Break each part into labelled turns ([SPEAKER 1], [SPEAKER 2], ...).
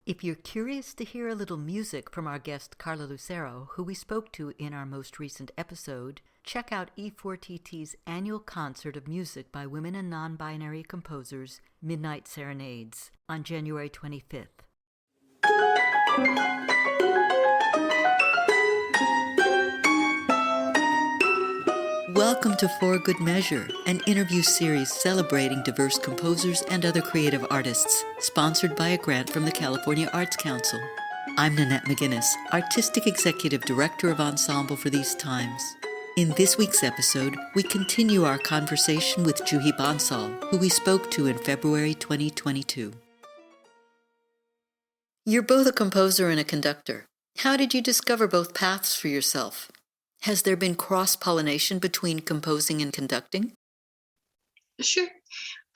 [SPEAKER 1] If you're curious to hear a little music from our guest Carla Lucero, who we spoke to in our most recent episode, check out E4TT's annual concert of music by women and non-binary composers, Midnight Serenades, on January 25th. Welcome to For Good Measure, an interview series celebrating diverse composers and other creative artists, sponsored by a grant from the California Arts Council. I'm Nanette McGuinness, Artistic Executive Director of Ensemble for these times. In this week's episode, we continue our conversation with Juhi Bansal, who we spoke to in February 2022. You're both a composer and a conductor. How did you discover both paths for yourself? Has there been cross-pollination between composing and conducting?
[SPEAKER 2] Sure.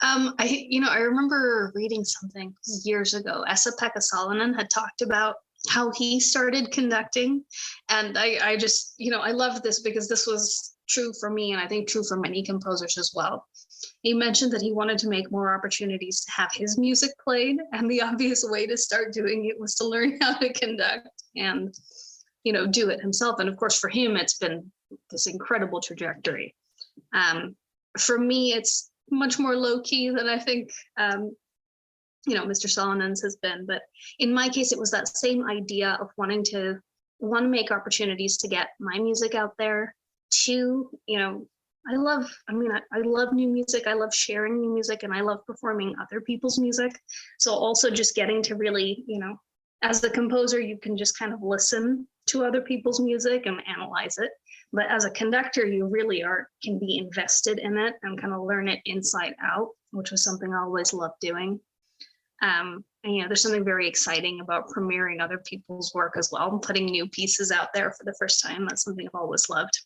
[SPEAKER 2] I remember reading something years ago. Esa-Pekka Salonen had talked about how he started conducting. And I just, I love this because this was true for me, and I think true for many composers as well. He mentioned that he wanted to make more opportunities to have his music played. And the obvious way to start doing it was to learn how to conduct and do it himself. And of course, for him, it's been this incredible trajectory. For me, it's much more low key than I think, Mr. Salonen's has been. But in my case, it was that same idea of wanting to, one, make opportunities to get my music out there. Two, I love new music. I love sharing new music, and I love performing other people's music. So also just getting to really, as the composer, you can just kind of listen to other people's music and analyze it. But as a conductor, you really can be invested in it and kind of learn it inside out, which was something I always loved doing. And there's something very exciting about premiering other people's work as well, and putting new pieces out there for the first time. That's something I've always loved.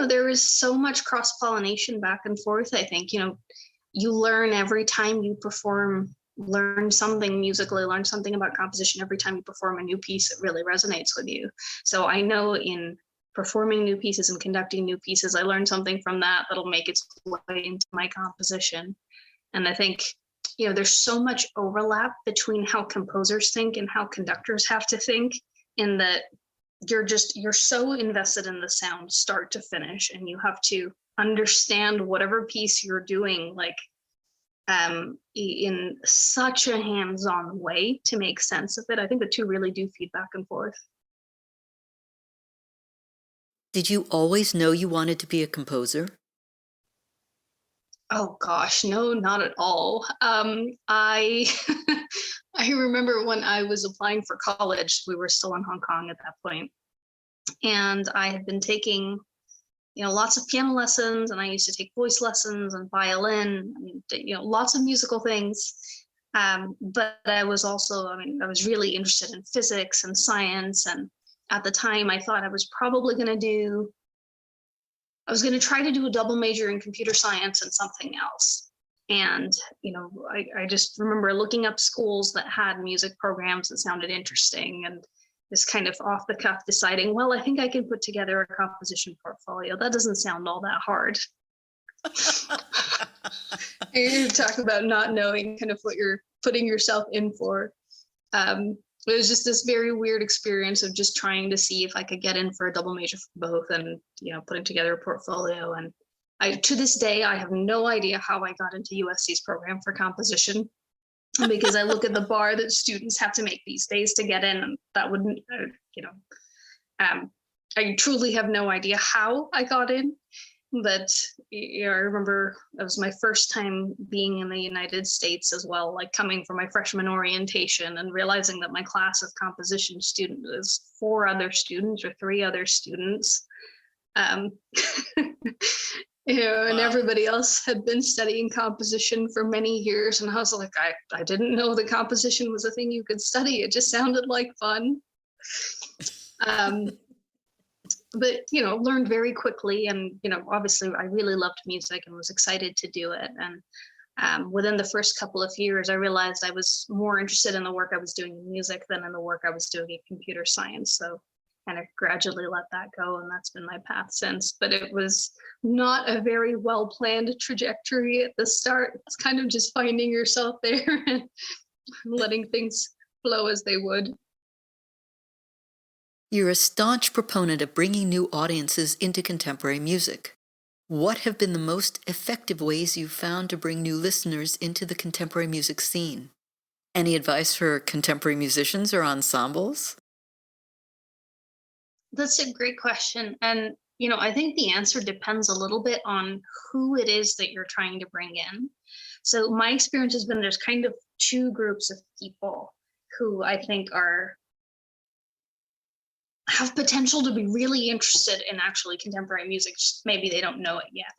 [SPEAKER 2] There is so much cross-pollination back and forth. I think, you learn every time you perform, learn something musically, learn something about composition every time you perform a new piece. It really resonates with you. So I know in performing new pieces and conducting new pieces, I learned something from that'll make its way into my composition. And I think, there's so much overlap between how composers think and how conductors have to think, in that you're so invested in the sound start to finish, and you have to understand whatever piece you're doing, in such a hands-on way to make sense of it. I think the two really do feed back and forth.
[SPEAKER 1] Did you always know you wanted to be a composer?
[SPEAKER 2] Oh gosh, no, not at all. I I remember when I was applying for college, we were still in Hong Kong at that point, and I had been taking lots of piano lessons, and I used to take voice lessons and violin, lots of musical things. But I was also, I was really interested in physics and science. And at the time, I thought I was probably going to try to do a double major in computer science and something else. And, I just remember looking up schools that had music programs that sounded interesting, and just kind of off the cuff deciding, well, I think I can put together a composition portfolio. That doesn't sound all that hard. You talk about not knowing kind of what you're putting yourself in for. It was just this very weird experience of just trying to see if I could get in for a double major for both, and, putting together a portfolio. And to this day, I have no idea how I got into USC's program for composition, because I look at the bar that students have to make these days to get in, and that wouldn't, I truly have no idea how I got in. But I remember it was my first time being in the United States as well, coming for my freshman orientation and realizing that my class of composition student was 4 other students or 3 other students. And everybody else had been studying composition for many years. And I was like, I didn't know that composition was a thing you could study. It just sounded like fun. But, learned very quickly. And, obviously I really loved music and was excited to do it. And within the first couple of years, I realized I was more interested in the work I was doing in music than in the work I was doing in computer science. So kind of gradually let that go, and that's been my path since. But it was not a very well planned trajectory at the start. It's kind of just finding yourself there and letting things flow as they would.
[SPEAKER 1] You're a staunch proponent of bringing new audiences into contemporary music. What have been the most effective ways you've found to bring new listeners into the contemporary music scene? Any advice for contemporary musicians or ensembles?
[SPEAKER 2] That's a great question. And, I think the answer depends a little bit on who it is that you're trying to bring in. So my experience has been there's kind of two groups of people who I think have potential to be really interested in actually contemporary music, just maybe they don't know it yet.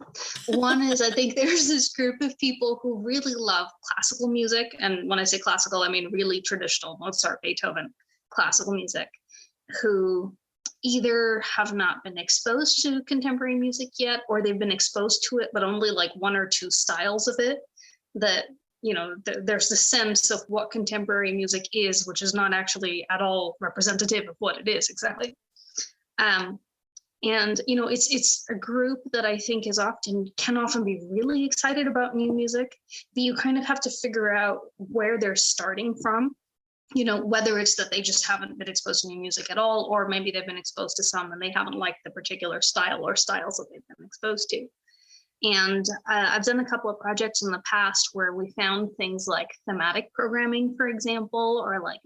[SPEAKER 2] One is, I think there's this group of people who really love classical music. And when I say classical, I mean really traditional Mozart, Beethoven, classical music, who either have not been exposed to contemporary music yet, or they've been exposed to it, but only like one or two styles of it, that there's the sense of what contemporary music is, which is not actually at all representative of what it is exactly. And it's a group that I think can often be really excited about new music, but you kind of have to figure out where they're starting from. Whether it's that they just haven't been exposed to new music at all, or maybe they've been exposed to some and they haven't liked the particular style or styles that they've been exposed to. And I've done a couple of projects in the past where we found things like thematic programming, for example, or like,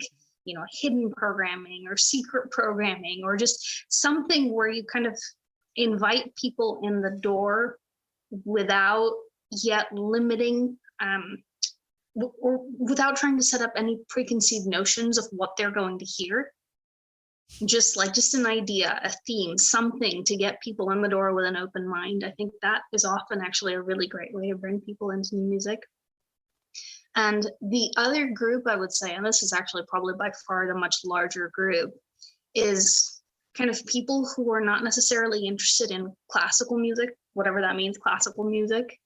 [SPEAKER 2] hidden programming or secret programming, or just something where you kind of invite people in the door without yet limiting or without trying to set up any preconceived notions of what they're going to hear. Just an idea, a theme, something to get people in the door with an open mind. I think that is often actually a really great way to bring people into new music. And the other group, I would say, and this is actually probably by far the much larger group, is kind of people who are not necessarily interested in classical music, whatever that means, classical music,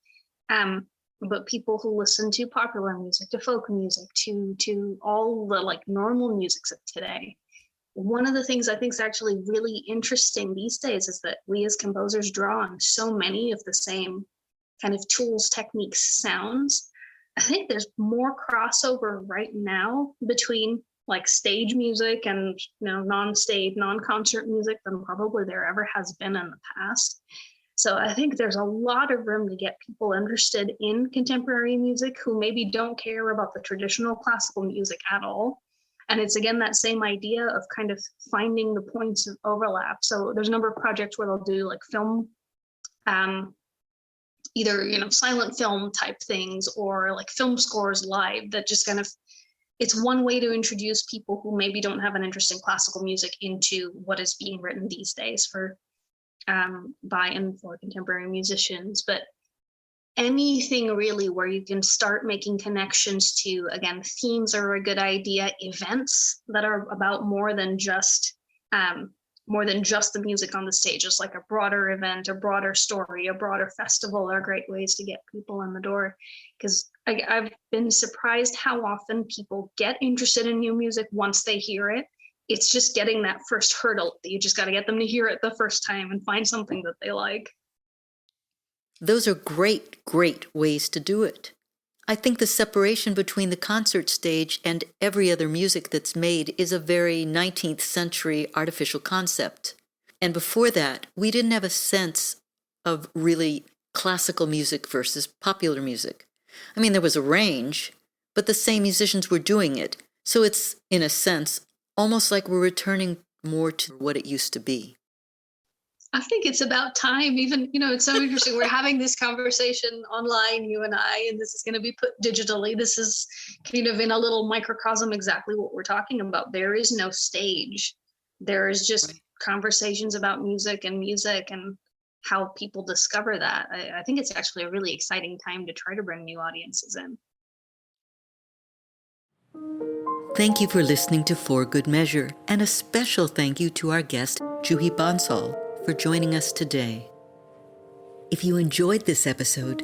[SPEAKER 2] but people who listen to popular music, to folk music, to all the like normal musics of today. One of the things I think is actually really interesting these days is that we as composers draw on so many of the same kind of tools, techniques, sounds. I think there's more crossover right now between like stage music and non-stage, non-concert music than probably there ever has been in the past. So I think there's a lot of room to get people interested in contemporary music who maybe don't care about the traditional classical music at all. And it's, again, that same idea of kind of finding the points of overlap. So there's a number of projects where they'll do like film, either, silent film type things or like film scores live that just kind of, it's one way to introduce people who maybe don't have an interest in classical music into what is being written these days by and for contemporary musicians. But anything really where you can start making connections to, again, themes are a good idea, events that are about more than just the music on the stage, just like a broader event, a broader story, a broader festival are great ways to get people in the door. Because I've been surprised how often people get interested in new music once they hear it. It's just getting that first hurdle. You just got to get them to hear it the first time and find something that they like.
[SPEAKER 1] Those are great ways to do it. I think the separation between the concert stage and every other music that's made is a very 19th century artificial concept. And before that, we didn't have a sense of really classical music versus popular music. I mean, there was a range, but the same musicians were doing it. So it's, in a sense, almost like we're returning more to what it used to be.
[SPEAKER 2] I think it's about time. Even, it's so interesting. We're having this conversation online, you and I, and this is going to be put digitally. This is kind of in a little microcosm exactly what we're talking about. There is no stage. There is just conversations about music and how people discover that. I think it's actually a really exciting time to try to bring new audiences in.
[SPEAKER 1] Thank you for listening to For Good Measure, and a special thank you to our guest, Juhi Bansal, for joining us today. If you enjoyed this episode,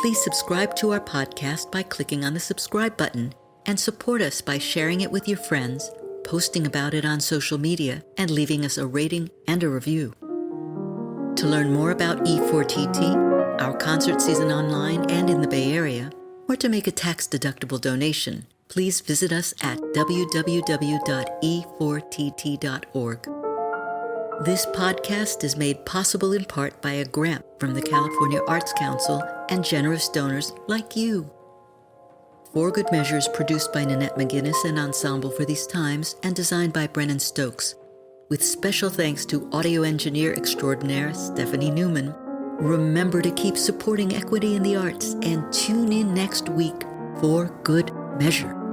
[SPEAKER 1] please subscribe to our podcast by clicking on the subscribe button and support us by sharing it with your friends posting about it on social media, and leaving us a rating and a review. To learn more about E4TT, our concert season online and in the Bay Area, or to make a tax-deductible donation, please visit us at www.e4tt.org. This podcast is made possible in part by a grant from the California Arts Council and generous donors like you. For Good Measure is produced by Nanette McGuinness and Ensemble for These Times and designed by Brennan Stokes, with special thanks to audio engineer extraordinaire Stephanie Neumann. Remember to keep supporting equity in the arts and tune in next week for Good Measure.